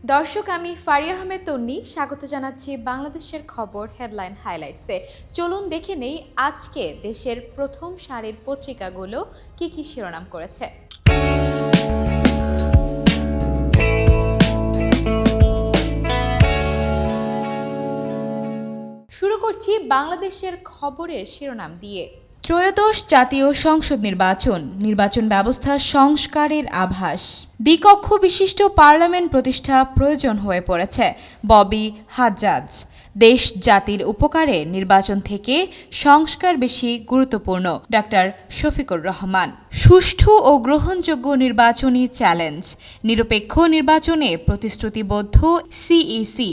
দর্শক, আমি ফারিয়া আহমেদ তন্নি স্বাগত জানাচ্ছি বাংলাদেশের খবর হেডলাইন হাইলাইটসে। চলুন দেখে নেই আজকে দেশের প্রথম সারির পত্রিকাগুলো কি কি শিরোনাম করেছে। শুরু করছি বাংলাদেশের খবরের শিরোনাম দিয়ে। ত্রয়োদশ জাতীয় সংসদ নির্বাচন ব্যবস্থা সংস্কারের আভাস। দ্বিকক্ষ বিশিষ্ট পার্লামেন্ট প্রতিষ্ঠা প্রয়োজন হয়ে পড়েছে, ববি হাজ্জাজ। দেশ জাতির উপকারে নির্বাচন থেকে সংস্কার বেশি গুরুত্বপূর্ণ, ডক্টর শফিকুর রহমান। সুষ্ঠু ও গ্রহণযোগ্য নির্বাচনী চ্যালেঞ্জ। নিরপেক্ষ নির্বাচনে প্রতিশ্রুতিবদ্ধ সিইসি।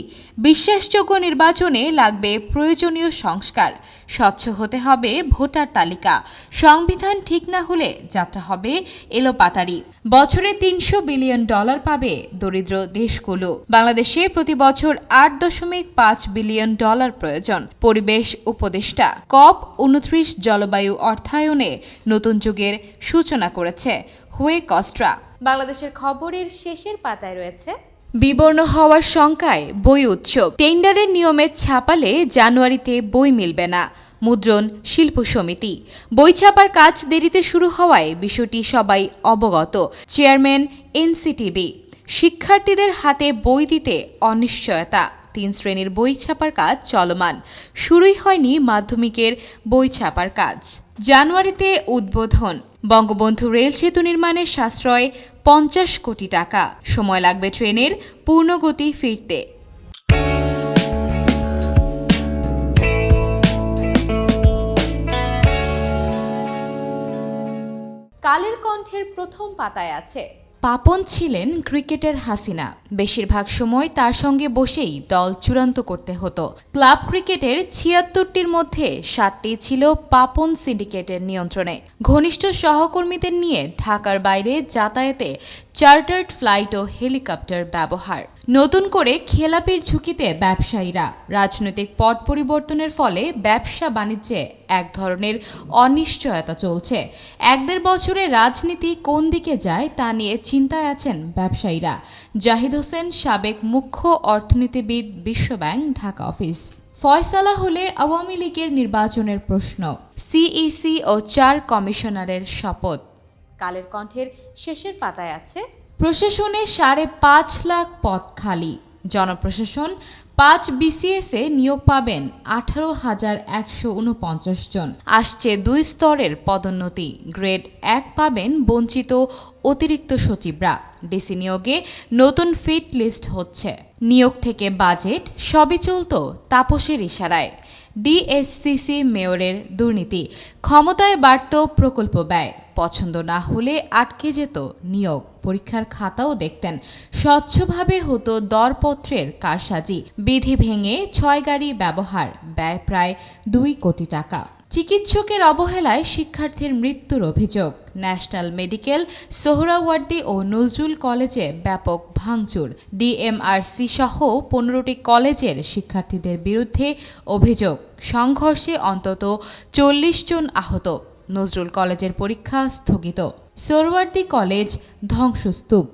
বিশ্বাসযোগ্য নির্বাচনে লাগবে প্রয়োজনীয় সংস্কার। স্বচ্ছ হতে হবে ভোটার তালিকা। সংবিধান ঠিক না হলে যাত্রা হবে এলোপাতাড়ি। বছরে $300 বিলিয়ন পাবে দরিদ্র দেশগুলো। বাংলাদেশে প্রতি বছর $8.5 বিলিয়ন প্রয়োজন। পরিবেশ উপদেষ্টা। COP29 জলবায়ু অর্থায়নে নতুন যুগের সূচনা করেছে হুয়ে কস্ট্রা। বাংলাদেশের খবরের শেষের পাতায় রয়েছে বিবর্ণ হওয়ার শঙ্কায় বই উৎসব। টেন্ডারের নিয়মে ছাপালে জানুয়ারিতে বই মিলবে না, মুদ্রণ শিল্প সমিতি। বই ছাপার কাজ দেরিতে শুরু হওয়ায় বিষয়টি সবাই অবগত। Chairman NCTB. শিক্ষার্থীদের হাতে বই দিতে অনিশ্চয়তা। 3 শ্রেণীর বই ছাপার কাজ চলমান। শুরুই হয়নি মাধ্যমিকের বই ছাপার কাজ। জানুয়ারিতে উদ্বোধন। বঙ্গবন্ধু রেল সেতু নির্মাণে সাশ্রয় 50 কোটি টাকা। সময় লাগবে ট্রেনের পূর্ণগতি ফিরতে। কালের কণ্ঠের প্রথম পাতায় আছে, পাপন ছিলেন ক্রিকেটের হাসিনা। বেশিরভাগ সময় তার সঙ্গে বসেই দল চূড়ান্ত করতে হতো। ক্লাব ক্রিকেটের 76টির মধ্যে 7টি ছিল পাপন সিন্ডিকেটের নিয়ন্ত্রণে। ঘনিষ্ঠ সহকর্মীদের নিয়ে ঢাকার বাইরে যাতায়াতে চার্টার্ড ফ্লাইট ও হেলিকপ্টার ব্যবহার। নতুন করে খেলাপির ঝুঁকিতে ব্যবসায়ীরা। রাজনৈতিক পট পরিবর্তনের ফলে ব্যবসা বাণিজ্যে এক ধরনের অনিশ্চয়তা চলছে। 1-1.5 বছরে রাজনীতি কোন দিকে যায় তা নিয়ে চিন্তায় আছেন ব্যবসায়ীরা। জাহিদ হোসেন, সাবেক মুখ্য অর্থনীতিবিদ, বিশ্বব্যাংক, ঢাকা অফিস। ফয়সালা হলে আওয়ামী লীগের নির্বাচনের প্রশ্ন। সিইসি ও 4 কমিশনারের শপথ। কালের কণ্ঠের শেষের পাতায় আছে প্রশাসনে 5.5 লাখ পদ খালি। জনপ্রশাসন 5 বিসিএসে নিয়োগ পাবেন 18,149 জন। আসছে 2 স্তরের পদোন্নতি। গ্রেড 1 পাবেন বঞ্চিত অতিরিক্ত সচিবরা। ডিসি নিয়োগে নতুন ফিট লিস্ট হচ্ছে। নিয়োগ থেকে বাজেট সবই চলত তাপসের ইশারায়। ডিএসসিসি মেয়রের দুর্নীতি। ক্ষমতায় বাড়ত প্রকল্প ব্যয়। পছন্দ না হলে আটকে যেত নিয়োগ। পরীক্ষার খাতাও দেখতেন। স্বচ্ছভাবে হতো দরপত্রের কারসাজি। বিধি ভেঙে 6 গাড়ি ব্যবহার। ব্যয় প্রায় 2 কোটি টাকা। চিকিৎসকের অবহেলায় শিক্ষার্থীর মৃত্যুর অভিযোগ। ন্যাশনাল মেডিকেল, সোহরাওয়ার্দী ও নজরুল কলেজে ব্যাপক ভাঙচুর। ডিএমআরসি সহ 15টি কলেজের শিক্ষার্থীদের বিরুদ্ধে অভিযোগ। সংঘর্ষে অন্তত 40 জন আহত। নজরুল কলেজের পরীক্ষা স্থগিত। সোহরাওয়ার্দী কলেজ ধ্বংসস্তূপ।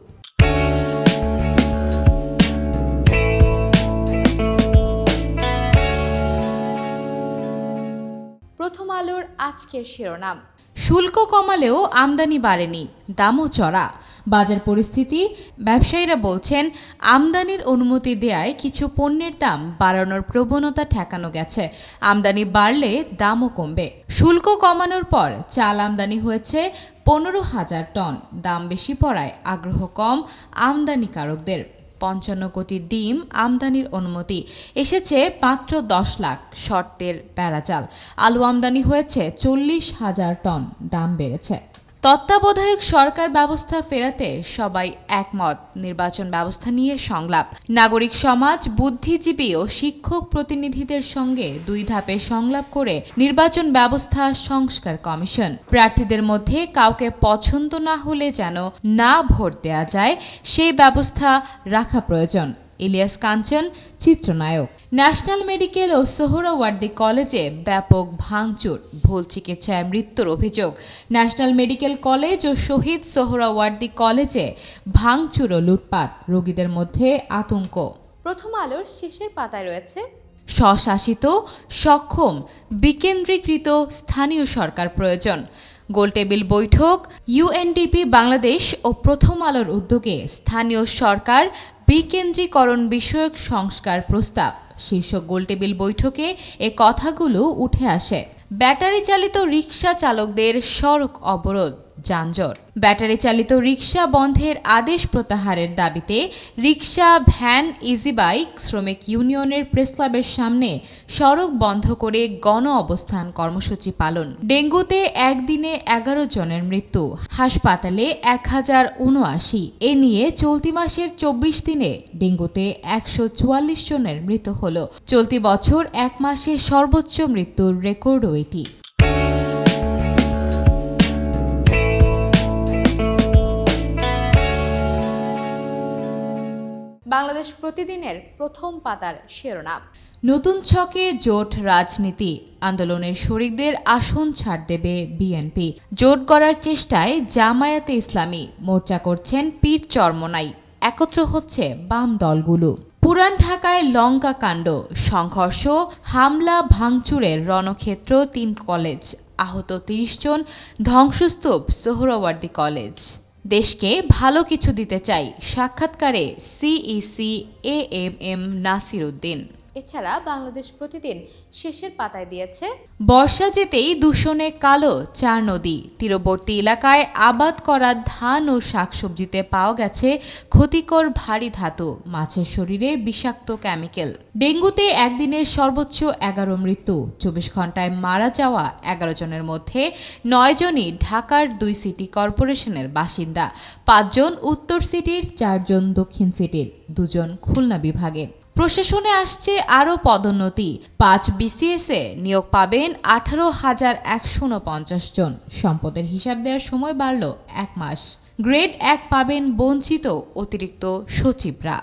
প্রথম আলোর আজকের শিরোনাম, শুল্ক কমালেও আমদানি বাড়েনি, দামও চড়া। বাজার পরিস্থিতি। ব্যবসায়ীরা বলছেন আমদানির অনুমতি দেয়ায় কিছু পণ্যের দাম বাড়ানোর প্রবণতা ঠেকানো গেছে। আমদানি বাড়লে দামও কমবে। শুল্ক কমানোর পর চাল আমদানি হয়েছে 15,000 টন। দাম বেশি পড়ায় আগ্রহ কম আমদানিকারকদের। 55 কোটি ডিম আমদানির অনুমতি। এসেছে মাত্র 10 লাখ শর্তের প্যারা চাল। আলু আমদানি হয়েছে 40,000 টন। দাম বেড়েছে। তত্ত্বাবধায়ক সরকার ব্যবস্থা ফেরাতে সবাই একমত। নির্বাচন ব্যবস্থা নিয়ে সংলাপ। নাগরিক সমাজ, বুদ্ধিজীবী ও শিক্ষক প্রতিনিধিদের সঙ্গে 2 ধাপে সংলাপ করে নির্বাচন ব্যবস্থা সংস্কার কমিশন। প্রার্থীদের মধ্যে কাউকে পছন্দ না হলে যেন না ভোট দেয়া যায় সেই ব্যবস্থা রাখা প্রয়োজন। ইলিয়াস কাঞ্চন চিত্রনায়ক। ন্যাশনাল মেডিকেল ও সোহরাওয়ার্দী কলেজে ব্যাপক ভাঙচুর, ভুল চিকিৎসায় মৃত্যুর অভিযোগ। ন্যাশনাল মেডিকেল কলেজ ও শহীদ সোহরাওয়ার্দী কলেজে ভাঙচুর ও লুটপাট, রোগীদের মধ্যে আতঙ্ক। প্রথম আলোর শেষের পাতায় রয়েছে স্বশাসিত, সক্ষম, বিকেন্দ্রীকৃত স্থানীয় সরকার প্রয়োজন। গোলটেবিল বৈঠক, ইউএনডিপি বাংলাদেশ ও প্রথম আলোর উদ্যোগে স্থানীয় সরকার বিকেন্দ্রীকরণ বিষয়ক সংস্কার প্রস্তাব শীর্ষক গোলটেবিল বৈঠকে এ কথাগুলো উঠে আসে। ব্যাটারি চালিত রিকশা চালকদের সড়ক অবরোধ, যানজট। ব্যাটারি চালিত রিকশা বন্ধের আদেশ প্রত্যাহারের দাবিতে রিকশা, ভ্যান, ইজি বাইক শ্রমিক ইউনিয়নের প্রেসক্লাবের সামনে সড়ক বন্ধ করে গণ অবস্থান কর্মসূচি পালন। ডেঙ্গুতে একদিনে 11 জনের মৃত্যু, হাসপাতালে 1079। এ নিয়ে চলতি মাসের 24 দিনে ডেঙ্গুতে 144 জনের মৃত্যু হল। চলতি বছর এক মাসে সর্বোচ্চ মৃত্যুর রেকর্ডও এটি। বাংলাদেশ প্রতিদিনের প্রথম পাতার শিরোনাম, নতুন ছকে জোট রাজনীতি, আন্দোলনের শরিকদের আসন ছাড় দেবে বিএনপি। জোট গড়ার চেষ্টায় জামায়াতে ইসলামী, মোর্চা করছেন পীর চরমোনাই, একত্র হচ্ছে বাম দলগুলো। পুরান ঢাকায় লঙ্কা কাণ্ড, সংঘর্ষ, হামলা, ভাঙচুরের রণক্ষেত্র 3 কলেজ, আহত 30 জন, ধ্বংসস্তূপ সোহরাওয়ার্দী কলেজ। দেশকে ভালো কিছু দিতে চাই, সাক্ষাৎকারে সিইসি এএমএম নাসির উদ্দিন। এছাড়া বাংলাদেশ প্রতিদিন শেষের পাতায় দিয়েছে, বর্ষা যেতেই দূষণে কালো 4 নদী, তীরবর্তী এলাকায় আবাদ করা ধান ও শাকসবজিতে পাওয়া গেছে ক্ষতিকর ভারী ধাতু, মাছের শরীরে বিষাক্ত কেমিক্যাল। ডেঙ্গুতে একদিনে সর্বোচ্চ 11 মৃত্যু, 24 ঘন্টায় মারা যাওয়া 11 জনের মধ্যে 9 জনই ঢাকার 2 সিটি কর্পোরেশনের বাসিন্দা, 5 জন উত্তর সিটির, 4 জন দক্ষিণ সিটির, 2 জন খুলনা বিভাগের। প্রশাসনে আসছে আরও পদোন্নতি, 5 বিসিএসে নিয়োগ পাবেন 18,149 জন। সম্পদের হিসাব দেওয়ার সময় বাড়ল 1 মাস। গ্রেড 1 পাবেন বঞ্চিত অতিরিক্ত সচিবরা।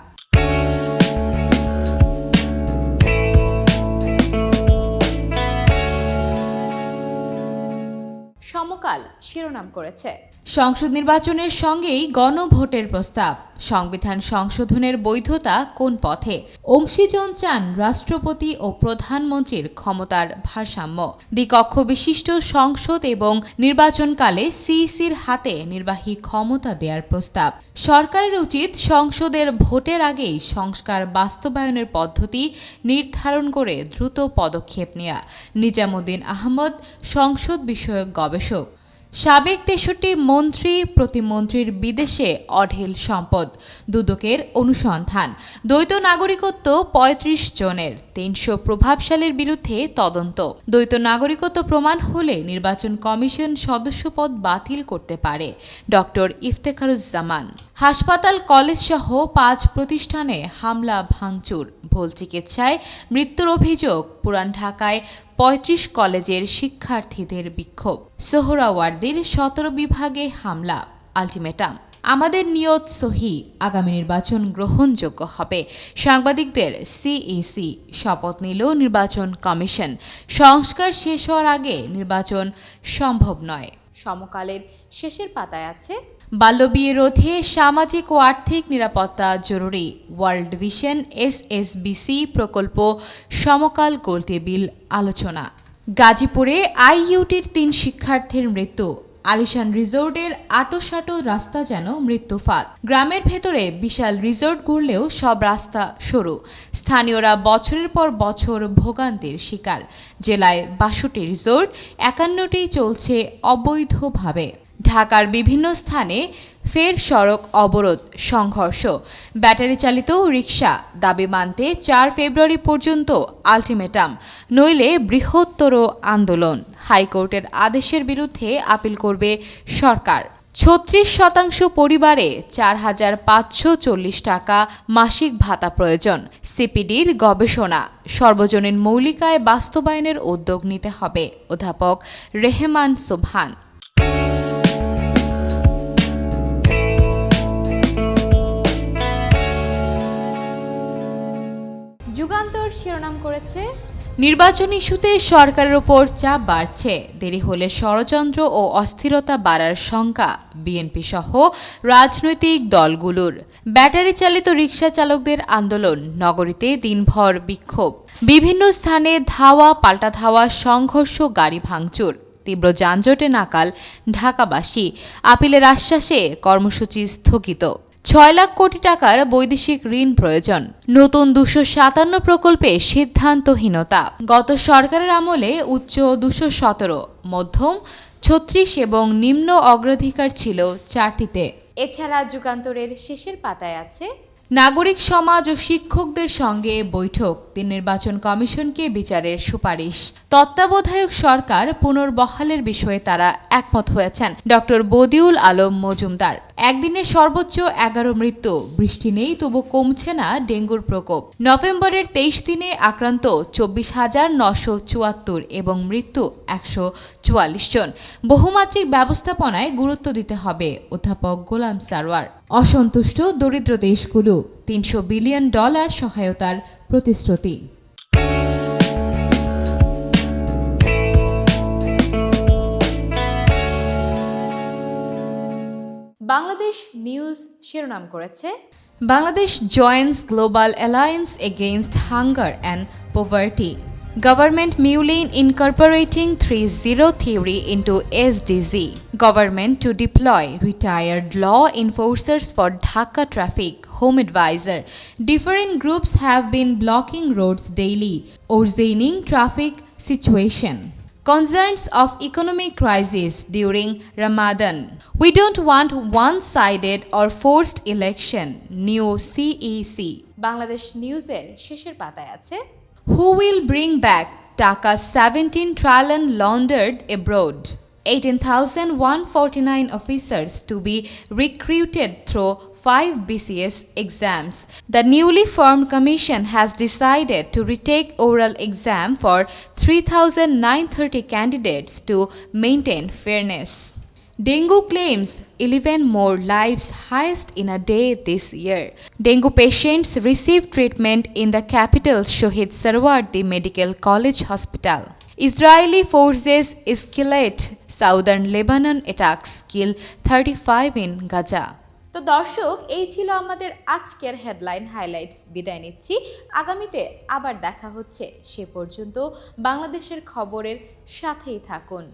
সমকাল শিরোনাম করেছে, সংসদ নির্বাচনের সঙ্গেই গণভোটের প্রস্তাব, সংবিধান সংশোধনের বৈধতা কোন পথে, অংশীজন চান রাষ্ট্রপতি ও প্রধানমন্ত্রীর ক্ষমতার ভারসাম্য, দ্বিকক্ষ বিশিষ্ট সংসদ এবং নির্বাচনকালে সিইসির হাতে নির্বাহী ক্ষমতা দেওয়ার প্রস্তাব। সরকারের উচিত সংসদের ভোটের আগেই সংস্কার বাস্তবায়নের পদ্ধতি নির্ধারণ করে দ্রুত পদক্ষেপ নেওয়া। নিজামুদ্দিন আহমদ, সংসদ বিষয়ক গবেষক। সাবেক 63 মন্ত্রী প্রতিমন্ত্রীর বিদেশে অঢেল সম্পদ, দুদকের অনুসন্ধান। দ্বৈত নাগরিকত্ব 35 জনের, 300 প্রভাবশালীর বিরুদ্ধে তদন্ত। দ্বৈত নাগরিকত্ব প্রমাণ হলে নির্বাচন কমিশন সদস্যপদ বাতিল করতে পারে, ডক্টর ইফতেখারুজ্জামান। হাসপাতাল, কলেজ সহ 5 প্রতিষ্ঠানে হামলা, ভাঙচুর, ভুল চিকিৎসায় মৃত্যুর অভিযোগ। পুরান ঢাকায় 35 কলেজের শিক্ষার্থীদের বিক্ষোভ। সোহরাওয়ার্দীর 17 বিভাগে হামলা, আলটিমেটাম। আমাদের নিয়ত সহি, আগামী নির্বাচন গ্রহণযোগ্য হবে। সাংবাদিকদের সিইসি, শপথ নিল নির্বাচন কমিশন। সংস্কার শেষ হওয়ার আগে নির্বাচন সম্ভব নয়। সমকালের শেষের পাতায় আছে, বাল্যবিয়ে রোধে সামাজিক ও আর্থিক নিরাপত্তা জরুরি, ওয়ার্ল্ড ভিশন এসএসবিসি প্রকল্প সমকাল গোলটেবিল আলোচনা। গাজীপুরে আইইউটির 3 শিক্ষার্থীর মৃত্যু, আলিশান রিসোর্টের আটোসাটো রাস্তা যেন মৃত্যুফাত। গ্রামের ভেতরে বিশাল রিসোর্ট গড়লেও সব রাস্তা সরু, স্থানীয়রা বছরের পর বছর ভোগান্তির শিকার। জেলায় 62টি রিসোর্ট, 51টি চলছে অবৈধভাবে। ঢাকার বিভিন্ন স্থানে ফের সড়ক অবরোধ, সংঘর্ষ। ব্যাটারি চালিত রিকশা, দাবি মানতে 4 ফেব্রুয়ারি পর্যন্ত আলটিমেটাম, নইলে বৃহত্তর আন্দোলন। হাইকোর্টের আদেশের বিরুদ্ধে আপিল করবে সরকার। 36% পরিবারে 4,540 টাকা মাসিক ভাতা প্রয়োজন। সিপিডির গবেষণা, সর্বজনীন মৌলিক আয় বাস্তবায়নের উদ্যোগ নিতে হবে, অধ্যাপক রেহমান সোবহান। যুগান্তর শিরোনাম করেছে, নির্বাচন ইস্যুতে সরকারের ওপর চাপ বাড়ছে, দেরি হলে ষড়যন্ত্র ও অস্থিরতা বাড়ার শঙ্কা বিএনপি সহ রাজনৈতিক দলগুলোর। ব্যাটারি চালিত রিকশা চালকদের আন্দোলন, নগরীতে দিনভর বিক্ষোভ, বিভিন্ন স্থানে ধাওয়া পাল্টা ধাওয়া, সংঘর্ষ, গাড়ি ভাঙচুর, তীব্র যানজটে নাকাল ঢাকাবাসী, আপিলের আশ্বাসে কর্মসূচি স্থগিত। ৬ লাখ কোটি টাকার বৈদেশিক ঋণ প্রয়োজন, নতুন ২৫৭ প্রকল্পে সিদ্ধান্তহীনতা। গত সরকারের আমলে উচ্চ ২১৭, মধ্যম ৩৬ এবং নিম্ন অগ্রাধিকার ছিল ৪টিতে। এছাড়া যুগান্তরের শেষের পাতায় আছে, নাগরিক সমাজ ও শিক্ষকদের সঙ্গে বৈঠক, নির্বাচন কমিশনকে বিচারের সুপারিশ। তত্ত্বাবধায়ক সরকার পুনর্বহালের বিষয়ে তারা একমত হয়েছেন। ডক্টর বদিউল আলম মজুমদার। একদিনে সর্বোচ্চ ১১ মৃত্যু, বৃষ্টি নেই তবু কমছে না ডেঙ্গুর প্রকোপ। নভেম্বরের ২৩ দিনে আক্রান্ত ২৪,৯৭৪ এবং মৃত্যু ১৪৪ জন। বহুমাত্রিক ব্যবস্থাপনায় গুরুত্ব দিতে হবে, অধ্যাপক গোলাম সারওয়ার। অসন্তুষ্ট দরিদ্র দেশগুলো, $৩০০ বিলিয়ন সহায়তার প্রতিশ্রুতি। বাংলাদেশ নিউজ শিরোনাম করেছে, Bangladesh joins global alliance against hunger and poverty, Government mulling incorporating 3-0 theory into SDG. Government to deploy retired law enforcers for Dhaka traffic. Home advisor. Different groups have been blocking roads daily, worsening traffic situation. Concerns of economic crisis during Ramadan. We don't want one-sided or forced election. New CEC. Bangladesh Newser শেষের পাতায় আছে, Who will bring back Taka 17 trillion laundered abroad? 18,149 officers to be recruited through 5 BCS exams. The newly formed commission has decided to retake oral exam for 3,930 candidates to maintain fairness. Dengue claims 11 more lives, highest in a day this year. Dengue patients receive treatment in the capital's Shohid Sarwardi Medical College Hospital. Israeli forces escalate southern Lebanon attacks, kill 35 in Gaza. তো দর্শক, এই ছিল আমাদের আজকের headline highlights. বিদায় নিচ্ছি, আগামীতে আবার দেখা হচ্ছে। সে পর্যন্ত বাংলাদেশের খবরের সাথেই থাকুন।